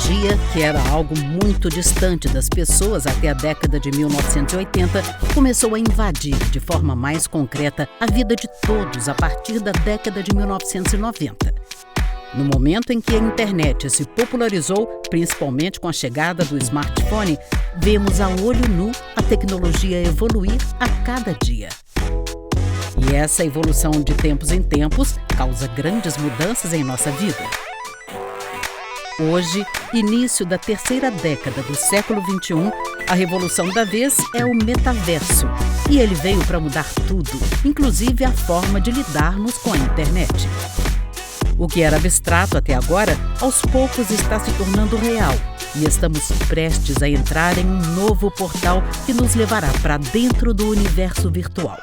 tecnologia, que era algo muito distante das pessoas até a década de 1980, começou a invadir de forma mais concreta a vida de todos a partir da década de 1990. No momento em que a internet se popularizou, principalmente com a chegada do smartphone, vemos a olho nu a tecnologia evoluir a cada dia. E essa evolução de tempos em tempos causa grandes mudanças em nossa vida. Hoje, início da terceira década do século XXI, a revolução da vez é o metaverso. E ele veio para mudar tudo, inclusive a forma de lidarmos com a internet. O que era abstrato até agora, aos poucos está se tornando real. E estamos prestes a entrar em um novo portal que nos levará para dentro do universo virtual.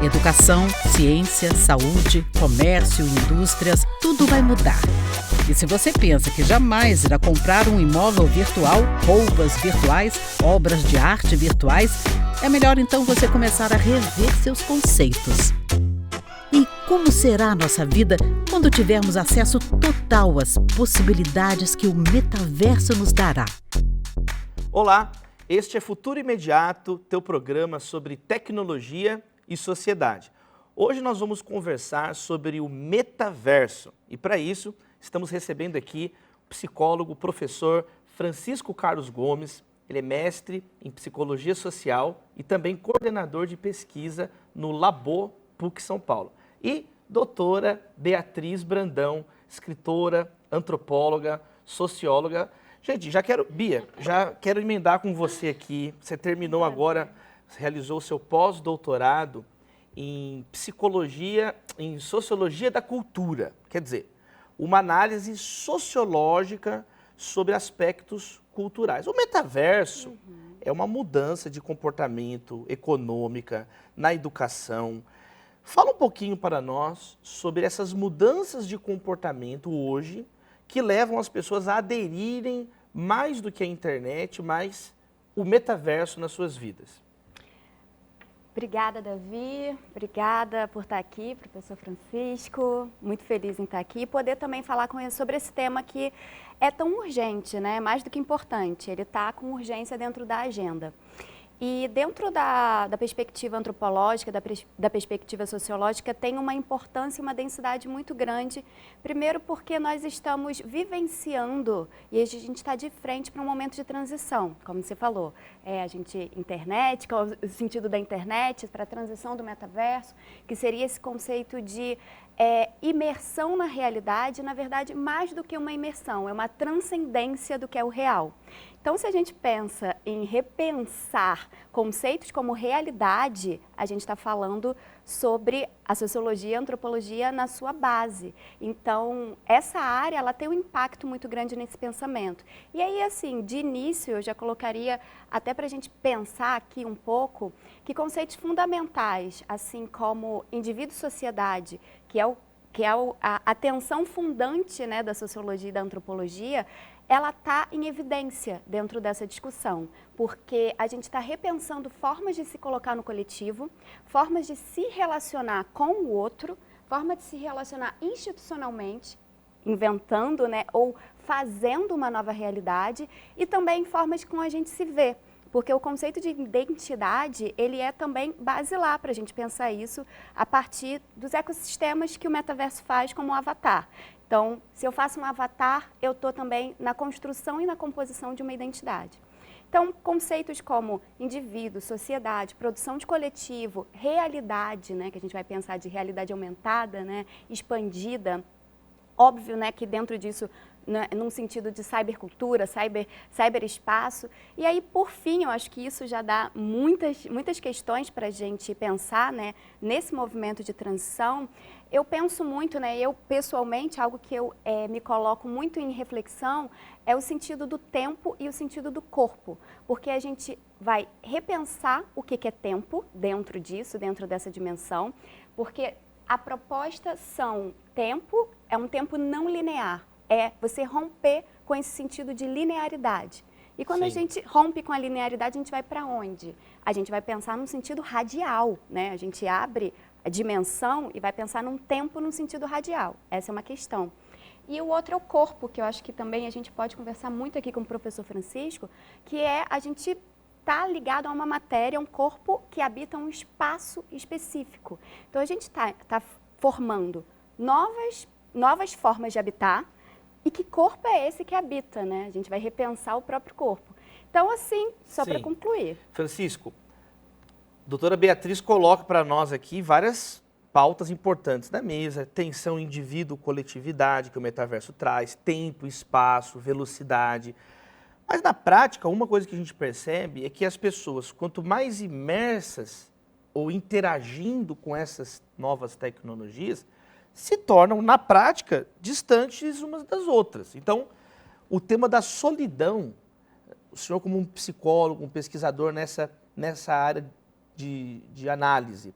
Educação, ciência, saúde, comércio, indústrias, tudo vai mudar. E se você pensa que jamais irá comprar um imóvel virtual, roupas virtuais, obras de arte virtuais, é melhor então você começar a rever seus conceitos. E como será a nossa vida quando tivermos acesso total às possibilidades que o metaverso nos dará? Olá, este é Futuro Imediato, teu programa sobre tecnologia e sociedade. Hoje nós vamos conversar sobre o metaverso e para isso estamos recebendo aqui o psicólogo, professor Francisco Carlos Gomes. Ele é mestre em psicologia social e também coordenador de pesquisa no Labo PUC São Paulo. E doutora Beatriz Brandão, escritora, antropóloga, socióloga. Gente, Bia, já quero emendar com você aqui. Você terminou agora, realizou o seu pós-doutorado em psicologia, em sociologia da cultura. Quer dizer, uma análise sociológica sobre aspectos culturais. O metaverso é uma mudança de comportamento econômica na educação. Fala um pouquinho para nós sobre essas mudanças de comportamento hoje que levam as pessoas a aderirem mais do que a internet, mais o metaverso nas suas vidas. Obrigada, Davi. Obrigada por estar aqui, professor Francisco. Muito feliz em estar aqui e poder também falar com ele sobre esse tema que é tão urgente, né? Mais do que importante. Ele está com urgência dentro da agenda. E dentro da perspectiva antropológica, da perspectiva sociológica, tem uma importância e uma densidade muito grande. Primeiro porque nós estamos vivenciando e a gente está de frente para um momento de transição, como você falou. Internet, qual é o sentido da internet, para a transição do metaverso, que seria esse conceito de imersão na realidade, na verdade, mais do que uma imersão, é uma transcendência do que é o real. Então, se a gente pensa em repensar conceitos como realidade, a gente está falando sobre a sociologia e a antropologia na sua base. Então, essa área ela tem um impacto muito grande nesse pensamento. E aí, assim, de início, eu já colocaria, até para a gente pensar aqui um pouco, que conceitos fundamentais, assim como indivíduo-sociedade, que é a tensão fundante, né, da sociologia e da antropologia, ela está em evidência dentro dessa discussão, porque a gente está repensando formas de se colocar no coletivo, formas de se relacionar com o outro, forma de se relacionar institucionalmente, inventando, né, ou fazendo uma nova realidade, e também formas como a gente se vê. Porque o conceito de identidade, ele é também basilar para a gente pensar isso a partir dos ecossistemas que o metaverso faz como um avatar. Então, se eu faço um avatar, eu estou também na construção e na composição de uma identidade. Então, conceitos como indivíduo, sociedade, produção de coletivo, realidade, né, que a gente vai pensar de realidade aumentada, né, expandida, óbvio, né, que dentro disso, né, num sentido de cybercultura, cyberespaço. E aí, por fim, eu acho que isso já dá muitas questões para a gente pensar, né, nesse movimento de transição. Eu penso muito, né, eu pessoalmente, algo que eu me coloco muito em reflexão é o sentido do tempo e o sentido do corpo, porque a gente vai repensar o que é tempo dentro disso, dentro dessa dimensão, porque a proposta é um tempo não linear, é você romper com esse sentido de linearidade. E quando a gente rompe com a linearidade, a gente vai para onde? A gente vai pensar num sentido radial, né? A gente abre a dimensão e vai pensar num tempo num sentido radial. Essa é uma questão. E o outro é o corpo, que eu acho que também a gente pode conversar muito aqui com o professor Francisco, que é a gente está ligado a uma matéria, um corpo que habita um espaço específico. Então, a gente está formando novas formas de habitar. E que corpo é esse que habita, né? A gente vai repensar o próprio corpo. Então, assim, só para concluir. Francisco, a doutora Beatriz coloca para nós aqui várias pautas importantes da mesa: tensão indivíduo-coletividade, que o metaverso traz, tempo, espaço, velocidade. Mas na prática, uma coisa que a gente percebe é que as pessoas, quanto mais imersas ou interagindo com essas novas tecnologias, se tornam, na prática, distantes umas das outras. Então, o tema da solidão, o senhor como um psicólogo, um pesquisador nessa área de análise,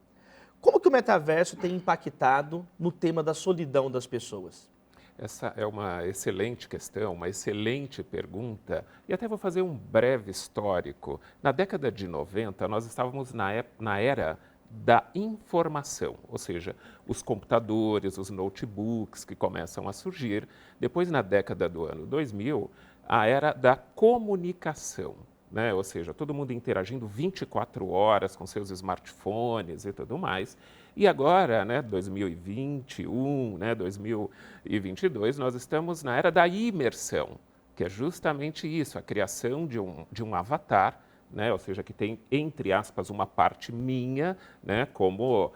como que o metaverso tem impactado no tema da solidão das pessoas? Essa é uma excelente questão, uma excelente pergunta. E até vou fazer um breve histórico. Na década de 90, nós estávamos na era da informação, ou seja, os computadores, os notebooks que começam a surgir. Depois, na década do ano 2000, a era da comunicação, né? Ou seja, todo mundo interagindo 24 horas com seus smartphones e tudo mais. E agora, né, 2021, né, 2022, nós estamos na era da imersão, que é justamente isso, a criação de um avatar, né, ou seja, que tem, entre aspas, uma parte minha, né, como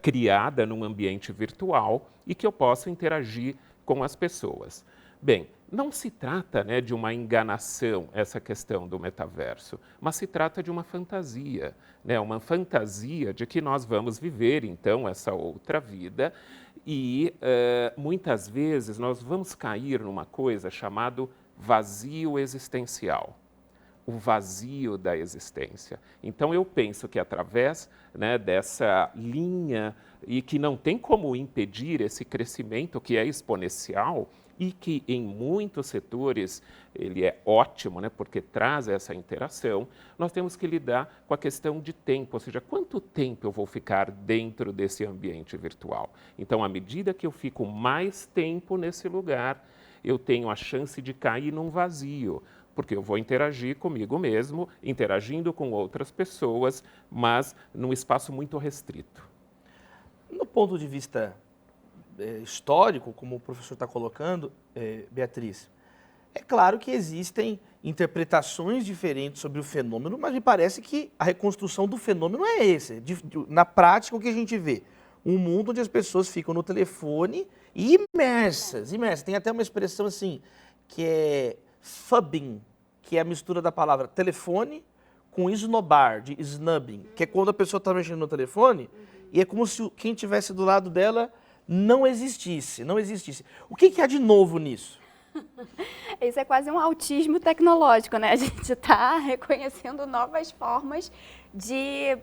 criada num ambiente virtual e que eu posso interagir com as pessoas. Bem, não se trata, né, de uma enganação, essa questão do metaverso, mas se trata de uma fantasia, né, uma fantasia de que nós vamos viver, então, essa outra vida e, muitas vezes, nós vamos cair numa coisa chamada vazio existencial, o vazio da existência. Então, eu penso que através, né, dessa linha, e que não tem como impedir esse crescimento que é exponencial, e que em muitos setores ele é ótimo, né, porque traz essa interação, nós temos que lidar com a questão de tempo, ou seja, quanto tempo eu vou ficar dentro desse ambiente virtual. Então, à medida que eu fico mais tempo nesse lugar, eu tenho a chance de cair num vazio, porque eu vou interagir comigo mesmo, interagindo com outras pessoas, mas num espaço muito restrito. No ponto de vista histórico, como o professor está colocando, Beatriz, é claro que existem interpretações diferentes sobre o fenômeno, mas me parece que a reconstrução do fenômeno é esse. Na prática, o que a gente vê? Um mundo onde as pessoas ficam no telefone imersas. Tem até uma expressão assim, que é fubbing, que é a mistura da palavra telefone com esnobar, de snubbing, que é quando a pessoa está mexendo no telefone e é como se quem estivesse do lado dela não existisse. O que há de novo nisso? Isso é quase um autismo tecnológico, né? A gente está reconhecendo novas formas de...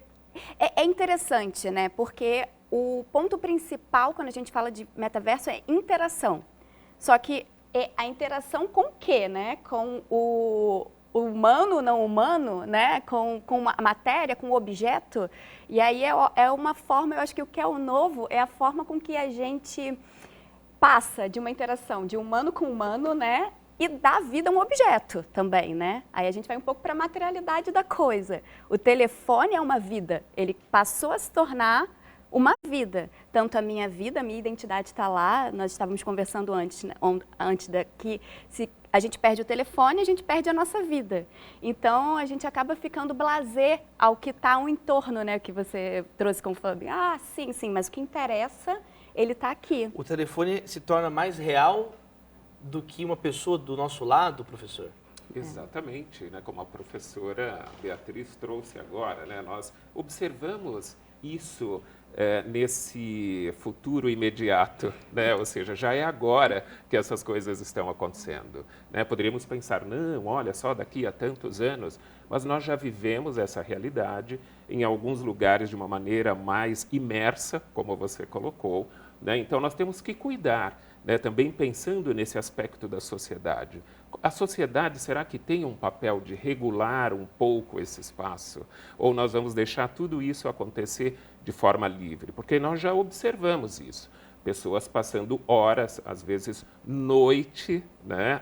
É interessante, né? Porque o ponto principal quando a gente fala de metaverso é interação. Só que a interação com o quê, né? Com o humano, não humano, né? Com a matéria, com o objeto. E aí é uma forma, eu acho que o que é o novo é a forma com que a gente passa de uma interação de humano com humano, né? E dá vida a um objeto também, né? Aí a gente vai um pouco para a materialidade da coisa. O telefone é uma vida, ele passou a se tornar uma vida. Tanto a minha vida, a minha identidade está lá, nós estávamos conversando antes, né? Antes daqui, se a gente perde o telefone, a gente perde a nossa vida. Então, a gente acaba ficando blasé ao que está ao entorno, né? Que você trouxe como falando, sim, mas o que interessa, ele está aqui. O telefone se torna mais real do que uma pessoa do nosso lado, professor? Exatamente, né? Como a professora Beatriz trouxe agora, né? Nós observamos isso nesse futuro imediato, né? Ou seja, já é agora que essas coisas estão acontecendo, né? Poderíamos pensar, não, olha só, daqui a tantos anos, mas nós já vivemos essa realidade em alguns lugares de uma maneira mais imersa, como você colocou, né? Então nós temos que cuidar, né? Também pensando nesse aspecto da sociedade. A sociedade, será que tem um papel de regular um pouco esse espaço? Ou nós vamos deixar tudo isso acontecer de forma livre? Porque nós já observamos isso. pessoas passando horas, às vezes noite, né,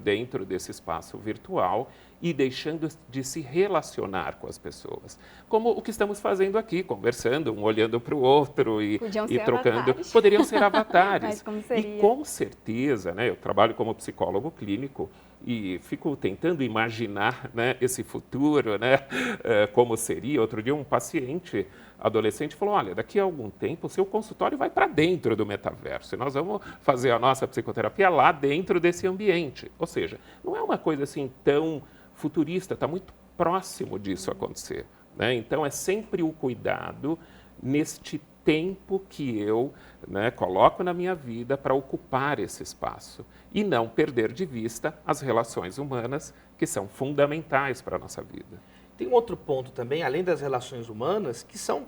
dentro desse espaço virtual e deixando de se relacionar com as pessoas. Como o que estamos fazendo aqui, conversando, um olhando para o outro e trocando. Avatares. Poderiam ser avatares. Mas como seria? E com certeza, né, eu trabalho como psicólogo clínico e fico tentando imaginar, né, esse futuro, né, como seria. Outro dia um paciente adolescente falou, olha, daqui a algum tempo o seu consultório vai para dentro do metaverso e nós vamos fazer a nossa psicoterapia lá dentro desse ambiente. Ou seja, não é uma coisa assim tão futurista, está muito próximo disso acontecer, né? Então, é sempre o cuidado neste tempo que eu, né, coloco na minha vida para ocupar esse espaço e não perder de vista as relações humanas que são fundamentais para a nossa vida. Tem um outro ponto também, além das relações humanas, que são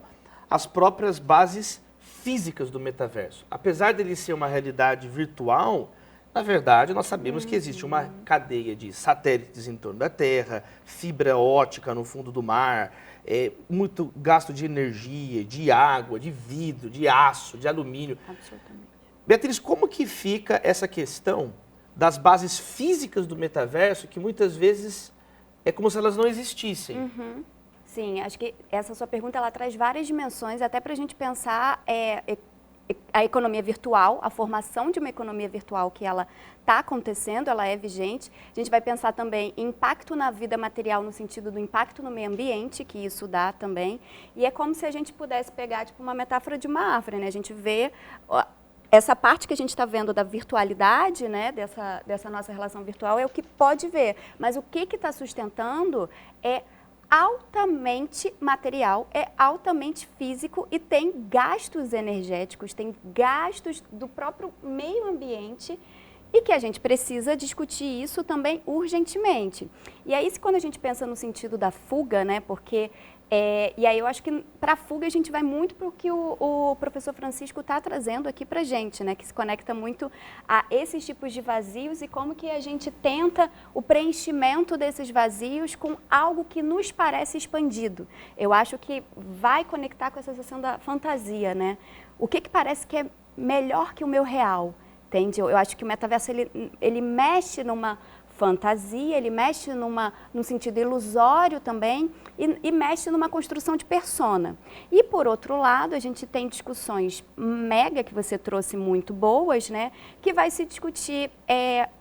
as próprias bases físicas do metaverso. Apesar dele ser uma realidade virtual, na verdade, nós sabemos que existe uma cadeia de satélites em torno da Terra, fibra ótica no fundo do mar, muito gasto de energia, de água, de vidro, de aço, de alumínio. Absolutamente. Beatriz, como que fica essa questão das bases físicas do metaverso, que muitas vezes é como se elas não existissem? Sim, acho que essa sua pergunta ela traz várias dimensões, até para a gente pensar a economia virtual, a formação de uma economia virtual que ela está acontecendo, ela é vigente. A gente vai pensar também em impacto na vida material, no sentido do impacto no meio ambiente, que isso dá também. E é como se a gente pudesse pegar tipo, uma metáfora de uma árvore, né? A gente vê essa parte que a gente está vendo da virtualidade, né? dessa nossa relação virtual, é o que pode ver. Mas o que está sustentando é altamente material, é altamente físico e tem gastos energéticos, tem gastos do próprio meio ambiente e que a gente precisa discutir isso também urgentemente. E aí, quando a gente pensa no sentido da fuga, né, porque e aí eu acho que para a fuga a gente vai muito para o que o professor Francisco está trazendo aqui para a gente, né, que se conecta muito a esses tipos de vazios e como que a gente tenta o preenchimento desses vazios com algo que nos parece expandido. Eu acho que vai conectar com essa questão da fantasia, né? O que parece que é melhor que o meu real, entende? Eu acho que o metaverso ele mexe numa fantasia, ele mexe num sentido ilusório também e mexe numa construção de persona. E, por outro lado, a gente tem discussões mega, que você trouxe muito boas, né, que vai se discutir,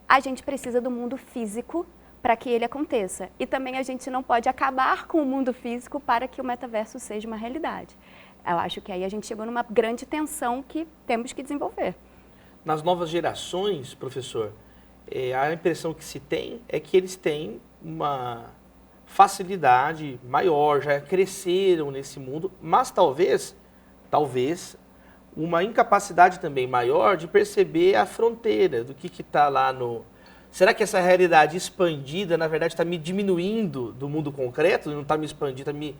a gente precisa do mundo físico para que ele aconteça. E também a gente não pode acabar com o mundo físico para que o metaverso seja uma realidade. Eu acho que aí a gente chegou numa grande tensão que temos que desenvolver. Nas novas gerações, professor, a impressão que se tem é que eles têm uma facilidade maior, já cresceram nesse mundo, mas talvez, uma incapacidade também maior de perceber a fronteira do que está lá no... Será que essa realidade expandida, na verdade, está me diminuindo do mundo concreto? Não está me expandindo, está me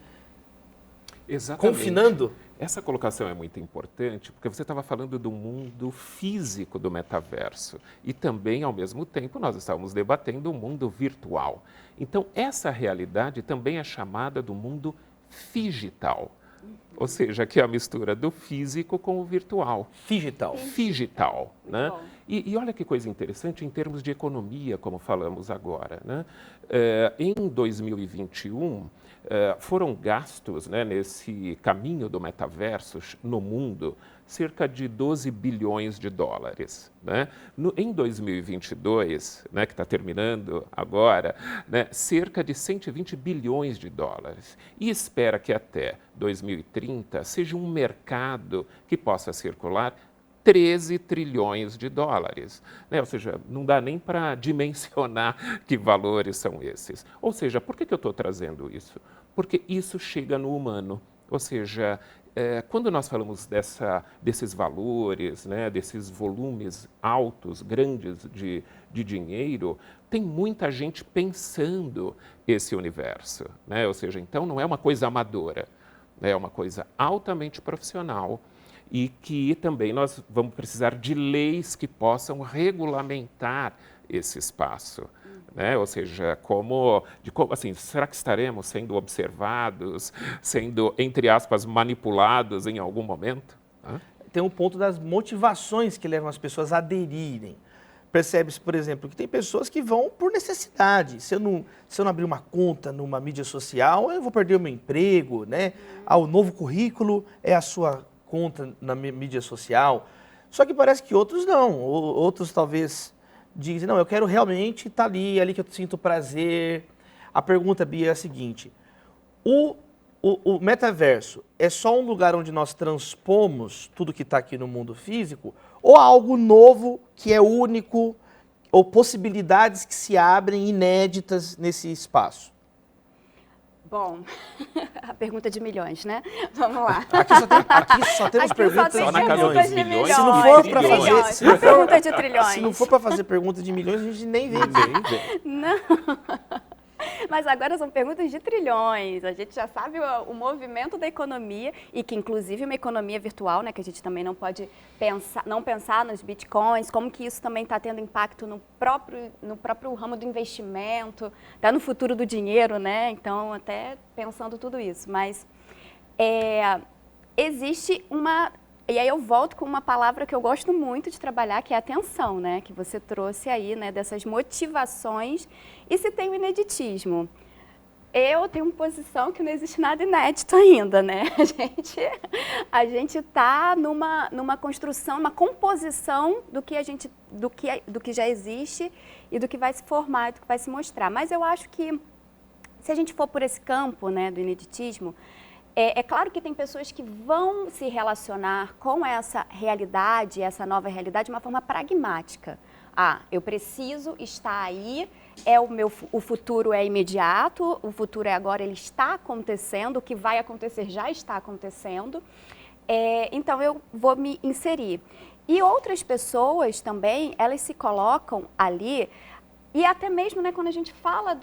confinando? Essa colocação é muito importante porque você estava falando do mundo físico do metaverso e também, ao mesmo tempo, nós estávamos debatendo o mundo virtual. Então, essa realidade também é chamada do mundo figital, ou seja, que é a mistura do físico com o virtual. Figital, né? E olha que coisa interessante em termos de economia, como falamos agora, né? Em 2021, foram gastos, né, nesse caminho do metaverso no mundo cerca de 12 bilhões de dólares. Né? Em 2022, né, que está terminando agora, né, cerca de 120 bilhões de dólares. E espera que até 2030 seja um mercado que possa circular 13 trilhões de dólares. Né? Ou seja, não dá nem para dimensionar que valores são esses. Ou seja, por que eu estou trazendo isso? Porque isso chega no humano. Ou seja, quando nós falamos desses valores, né, desses volumes altos, grandes de dinheiro, tem muita gente pensando esse universo. Né? Ou seja, então não é uma coisa amadora, né? É uma coisa altamente profissional e que também nós vamos precisar de leis que possam regulamentar esse espaço. Né? Ou seja, assim, será que estaremos sendo observados, sendo, entre aspas, manipulados em algum momento? tem um ponto das motivações que levam as pessoas a aderirem. Percebe-se, por exemplo, que tem pessoas que vão por necessidade. Se eu não abrir uma conta numa mídia social, eu vou perder o meu emprego, né? O novo currículo é a sua conta na mídia social. Só que parece que outros não. Outros talvez dizem, não, eu quero realmente estar ali que eu sinto prazer. A pergunta, Bia, é a seguinte: o metaverso é só um lugar onde nós transpomos tudo que está aqui no mundo físico, ou há algo novo que é único, ou possibilidades que se abrem inéditas nesse espaço? Bom, a pergunta de milhões, né? Vamos lá. Aqui só temos perguntas só na de casa milhões. dos milhões. Se não for para trilhões. fazer, Pergunta de trilhões. Se não for para fazer pergunta de milhões, a gente nem vê. Não. Mas agora são perguntas de trilhões. A gente já sabe o movimento da economia e que, inclusive, uma economia virtual, né, que a gente também não pode pensar nos bitcoins, como que isso também está tendo impacto no próprio ramo do investimento, até no futuro do dinheiro, né? Então, até pensando tudo isso. Mas existe uma... E aí eu volto com uma palavra que eu gosto muito de trabalhar, que é a atenção, né? Que você trouxe aí, né? Dessas motivações. E se tem o ineditismo? Eu tenho uma posição que não existe nada inédito ainda, né? A gente está numa construção, uma composição do que já existe e do que vai se formar, do que vai se mostrar. Mas eu acho que, se a gente for por esse campo, né, do ineditismo, é claro que tem pessoas que vão se relacionar com essa realidade, essa nova realidade, de uma forma pragmática. Eu preciso estar aí, o futuro é imediato, o futuro é agora, ele está acontecendo, o que vai acontecer já está acontecendo, então eu vou me inserir. E outras pessoas também, elas se colocam ali. E até mesmo, né, quando a gente fala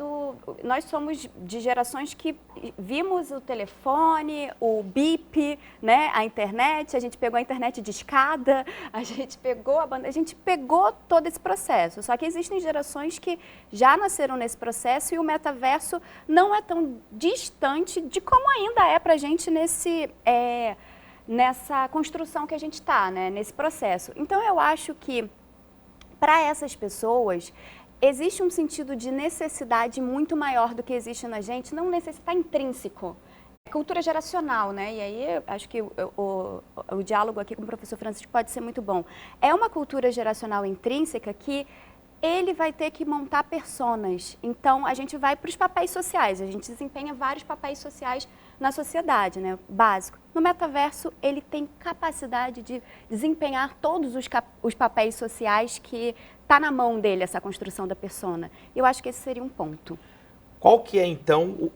nós somos de gerações que vimos o telefone, o bip, né, a internet, a gente pegou a internet de escada, a gente pegou todo esse processo. Só que existem gerações que já nasceram nesse processo e o metaverso não é tão distante de como ainda é para a gente nessa construção que a gente está, né, nesse processo. Então, eu acho que, para essas pessoas, existe um sentido de necessidade muito maior do que existe na gente, não necessitar intrínseco. É cultura geracional, né? E aí, acho que o diálogo aqui com o professor Francisco pode ser muito bom. É uma cultura geracional intrínseca que ele vai ter que montar personas. Então, a gente vai para os papéis sociais, a gente desempenha vários papéis sociais na sociedade, né? Básico. No metaverso, ele tem capacidade de desempenhar todos os papéis sociais que está na mão dele, essa construção da persona. Eu acho que esse seria um ponto. Qual que é, então,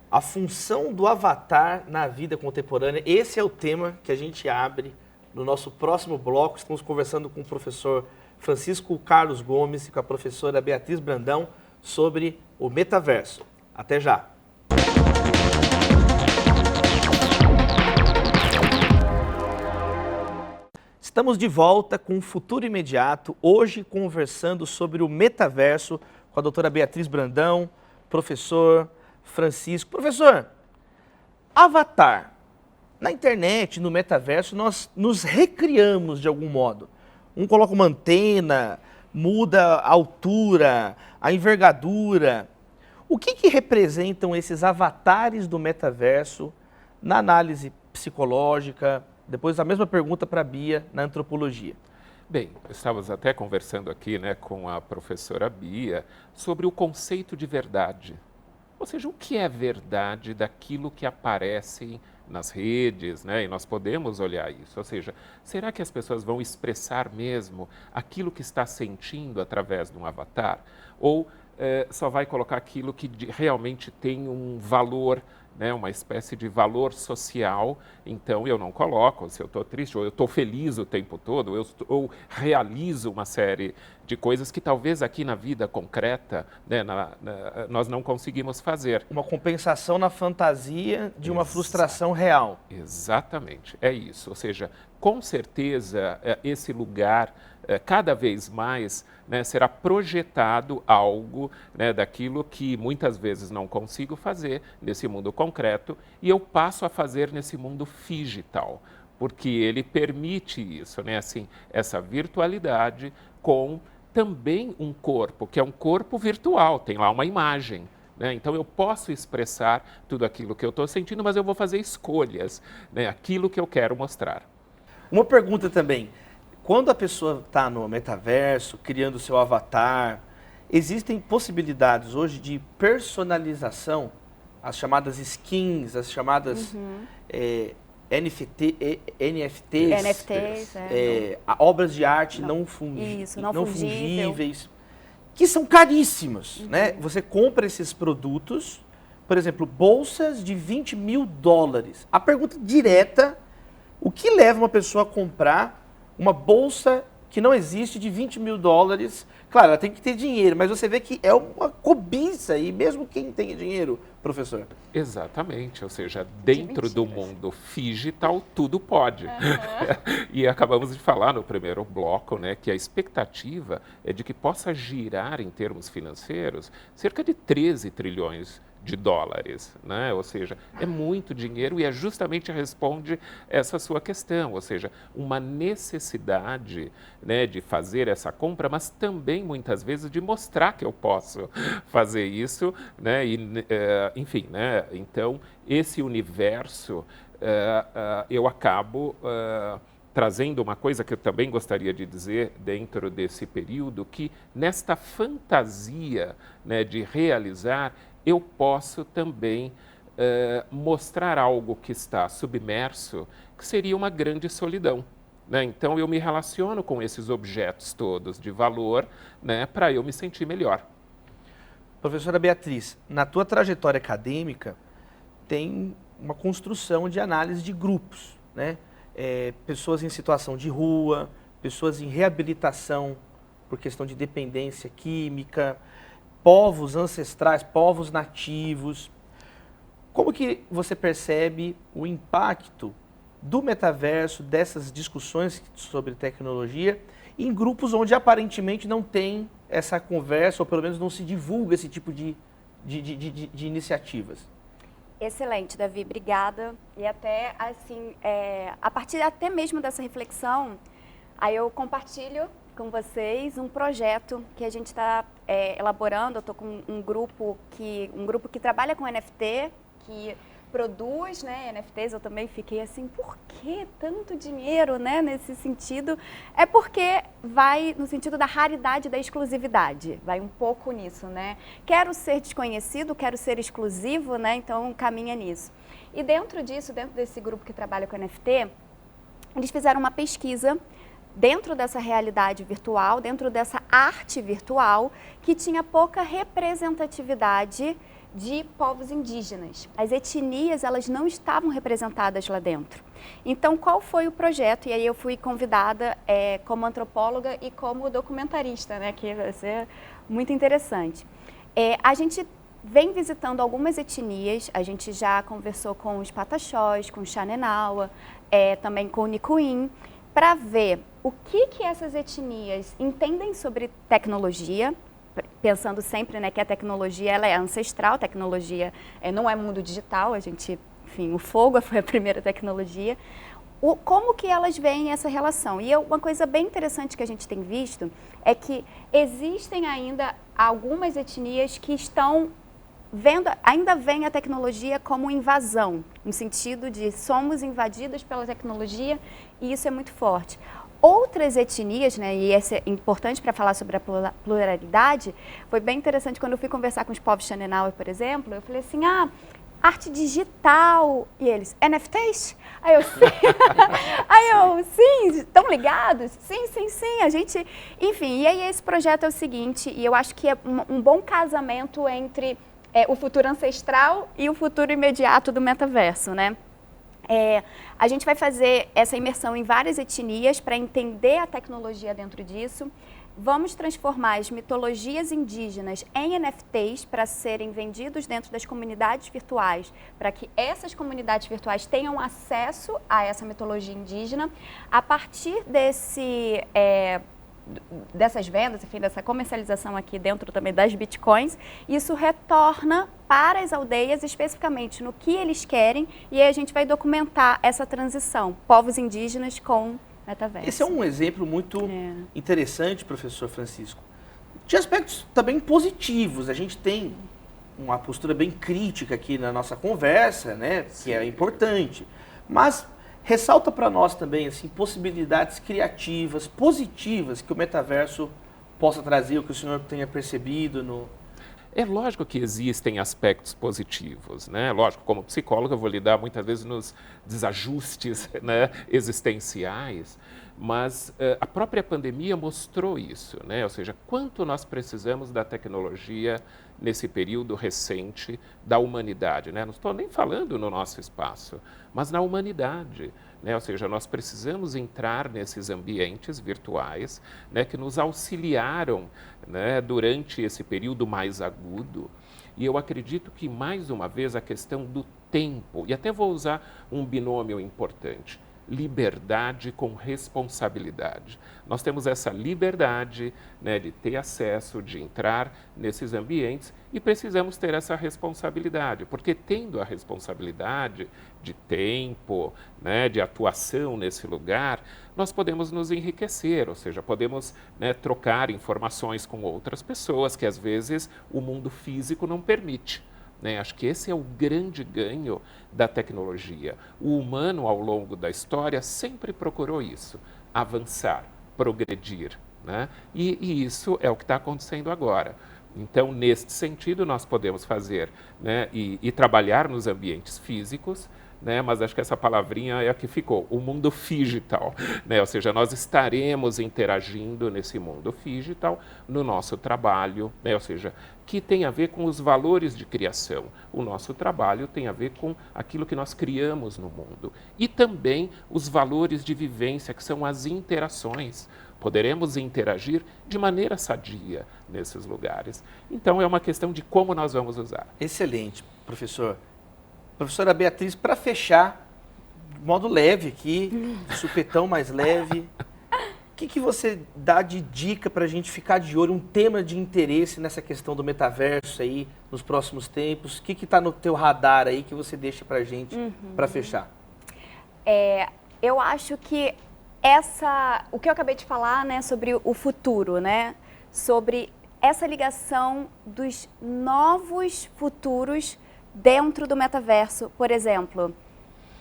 a função do avatar na vida contemporânea? Esse é o tema que a gente abre no nosso próximo bloco. Estamos conversando com o professor Francisco Carlos Gomes e com a professora Beatriz Brandão sobre o metaverso. Até já! Estamos de volta com o Futuro Imediato, hoje conversando sobre o metaverso com a doutora Beatriz Brandão, professor Francisco. Professor, avatar. Na internet, no metaverso, nós nos recriamos de algum modo. Um coloca uma antena, muda a altura, a envergadura. O que representam esses avatares do metaverso na análise psicológica? Depois a mesma pergunta para a Bia na antropologia. Bem, estávamos até conversando aqui, né, com a professora Bia sobre o conceito de verdade. Ou seja, o que é verdade daquilo que aparece nas redes, né? E nós podemos olhar isso. Ou seja, será que as pessoas vão expressar mesmo aquilo que está sentindo através de um avatar? Ou só vai colocar aquilo que realmente tem um valor, né, uma espécie de valor social? Então eu não coloco se eu estou triste ou eu estou feliz o tempo todo, ou realizo uma série de coisas que talvez aqui na vida concreta, né, nós não conseguimos fazer. Uma compensação na fantasia de uma frustração real. Exatamente, é isso. Ou seja, com certeza esse lugar cada vez mais, né, será projetado algo, né, daquilo que muitas vezes não consigo fazer nesse mundo concreto e eu passo a fazer nesse mundo digital. porque ele permite isso, né? Assim, essa virtualidade com também um corpo, que é um corpo virtual, tem lá uma imagem. Né? Então, eu posso expressar tudo aquilo que eu estou sentindo, mas eu vou fazer escolhas, né? Aquilo que eu quero mostrar. Uma pergunta também, quando a pessoa está no metaverso, criando o seu avatar, existem possibilidades hoje de personalização, as chamadas skins, as chamadas NFTs, obras de arte não fungíveis, que são caríssimas, né? Você compra esses produtos, por exemplo, bolsas de $20 mil. A pergunta direta, o que leva uma pessoa a comprar uma bolsa que não existe de $20 mil? Claro, ela tem que ter dinheiro, mas você vê que é uma cobiça, e mesmo quem tem dinheiro, professor. Exatamente, ou seja, dentro do mundo digital tudo pode. E acabamos de falar no primeiro bloco, né, que a expectativa é de que possa girar em termos financeiros cerca de 13 trilhões de dólares, né? Ou seja, é muito dinheiro e justamente responde essa sua questão, ou seja, uma necessidade, né, de fazer essa compra, mas também muitas vezes de mostrar que eu posso fazer isso, né? E, enfim, né? Então esse universo eu acabo trazendo uma coisa que eu também gostaria de dizer dentro desse período, que nesta fantasia, né, de realizar, eu posso também mostrar algo que está submerso, que seria uma grande solidão. Né? Então, eu me relaciono com esses objetos todos de valor, né, para eu me sentir melhor. Professora Beatriz, na tua trajetória acadêmica, tem uma construção de análise de grupos, né? Pessoas em situação de rua, pessoas em reabilitação por questão de dependência química, povos ancestrais, povos nativos. Como que você percebe o impacto do metaverso, dessas discussões sobre tecnologia, em grupos onde aparentemente não tem essa conversa, ou pelo menos não se divulga esse tipo de iniciativas? Excelente, Davi, obrigada. E até assim, a partir até mesmo dessa reflexão, aí eu compartilho com vocês um projeto que a gente está elaborando. Eu estou com um grupo que trabalha com NFT, que produz, né, NFTs. Eu também fiquei assim, por que tanto dinheiro, né, nesse sentido? É porque vai no sentido da raridade e da exclusividade, vai um pouco nisso, né? Quero ser desconhecido, quero ser exclusivo, né, então caminha nisso. E dentro disso, dentro desse grupo que trabalha com NFT, eles fizeram uma pesquisa dentro dessa realidade virtual, dentro dessa arte virtual, que tinha pouca representatividade de povos indígenas. As etnias, elas não estavam representadas lá dentro. Então, qual foi o projeto? E aí eu fui convidada como antropóloga e como documentarista, né, que vai ser muito interessante. A gente vem visitando algumas etnias, a gente já conversou com os Pataxós, com os Xanenawa, também com o Nicuim, para ver o que essas etnias entendem sobre tecnologia, pensando sempre, né, que a tecnologia ela é ancestral, tecnologia não é mundo digital, a gente, enfim, o fogo foi a primeira tecnologia. Como que elas veem essa relação? E uma coisa bem interessante que a gente tem visto é que existem ainda algumas etnias que estão ainda veem a tecnologia como invasão, no sentido de somos invadidas pela tecnologia, e isso é muito forte. Outras etnias, né, e isso é importante para falar sobre a pluralidade, foi bem interessante quando eu fui conversar com os povos Xanenawa, por exemplo, eu falei assim, arte digital, e eles, NFTs? Aí eu, sim, estão ligados? Sim, a gente, enfim, e aí esse projeto é o seguinte, e eu acho que é um bom casamento entre o futuro ancestral e o futuro imediato do metaverso, né? A gente vai fazer essa imersão em várias etnias para entender a tecnologia dentro disso. Vamos transformar as mitologias indígenas em NFTs para serem vendidos dentro das comunidades virtuais, para que essas comunidades virtuais tenham acesso a essa mitologia indígena. A partir dessas vendas, enfim, dessa comercialização aqui dentro também das bitcoins, isso retorna para as aldeias, especificamente no que eles querem, e aí a gente vai documentar essa transição, povos indígenas com metaverso. Esse é um exemplo muito interessante, professor Francisco, de aspectos também positivos. A gente tem uma postura bem crítica aqui na nossa conversa, né, que é importante, mas ressalta para nós também assim, possibilidades criativas, positivas que o metaverso possa trazer, o que o senhor tenha percebido no... É lógico que existem aspectos positivos, né? Lógico, como psicólogo eu vou lidar muitas vezes nos desajustes, né, existenciais, mas a própria pandemia mostrou isso, né? Ou seja, quanto nós precisamos da tecnologia nesse período recente da humanidade, né? Não estou nem falando no nosso espaço, mas na humanidade, né? Ou seja, nós precisamos entrar nesses ambientes virtuais, né, que nos auxiliaram, né, durante esse período mais agudo. E eu acredito que, mais uma vez, a questão do tempo, e até vou usar um binômio importante, liberdade com responsabilidade. Nós temos essa liberdade, né, de ter acesso, de entrar nesses ambientes e precisamos ter essa responsabilidade, porque tendo a responsabilidade de tempo, né, de atuação nesse lugar, nós podemos nos enriquecer, ou seja, podemos, né, trocar informações com outras pessoas que às vezes o mundo físico não permite. Acho que esse é o grande ganho da tecnologia. O humano, ao longo da história, sempre procurou isso, avançar, progredir, né? E isso é o que está acontecendo agora. Então, neste sentido, nós podemos fazer, né, e trabalhar nos ambientes físicos, né, mas acho que essa palavrinha é a que ficou, o mundo digital, né? Ou seja, nós estaremos interagindo nesse mundo digital no nosso trabalho, né? Ou seja, que tem a ver com os valores de criação. O nosso trabalho tem a ver com aquilo que nós criamos no mundo. E também os valores de vivência, que são as interações. Poderemos interagir de maneira sadia nesses lugares. Então, é uma questão de como nós vamos usar. Excelente, professor. Professora Beatriz, para fechar, de modo leve aqui, supetão mais leve, o que você dá de dica para a gente ficar de olho, um tema de interesse nessa questão do metaverso aí nos próximos tempos? O que está no teu radar aí que você deixa para a gente para fechar? Eu acho que o que eu acabei de falar, né, sobre o futuro, né, sobre essa ligação dos novos futuros dentro do metaverso. Por exemplo,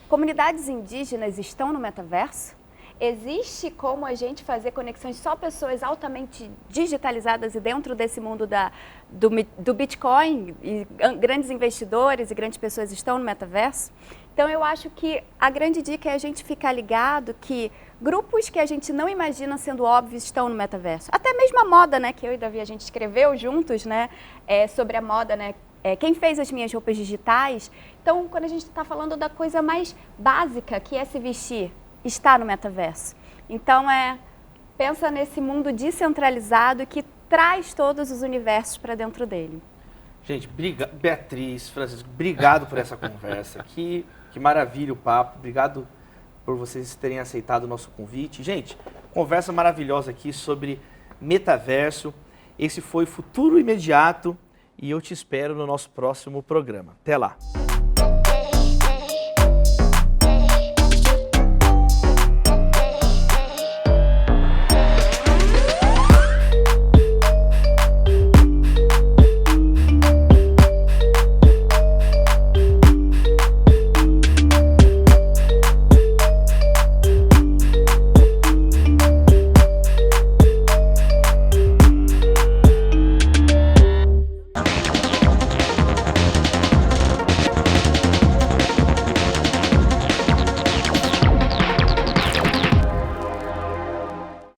comunidades indígenas estão no metaverso? Existe como a gente fazer conexões só pessoas altamente digitalizadas e dentro desse mundo do Bitcoin, e grandes investidores e grandes pessoas estão no metaverso? Então, eu acho que a grande dica é a gente ficar ligado que grupos que a gente não imagina sendo óbvios estão no metaverso. Até mesmo a moda, né, que eu e Davi a gente escreveu juntos, né, sobre a moda, né, quem fez as minhas roupas digitais. Então, quando a gente está falando da coisa mais básica, que é se vestir, está no metaverso. Então, pensa nesse mundo descentralizado que traz todos os universos para dentro dele. Gente, Beatriz, Francisco, obrigado por essa conversa. Que maravilha o papo. Obrigado por vocês terem aceitado o nosso convite. Gente, conversa maravilhosa aqui sobre metaverso. Esse foi Futuro Imediato e eu te espero no nosso próximo programa. Até lá!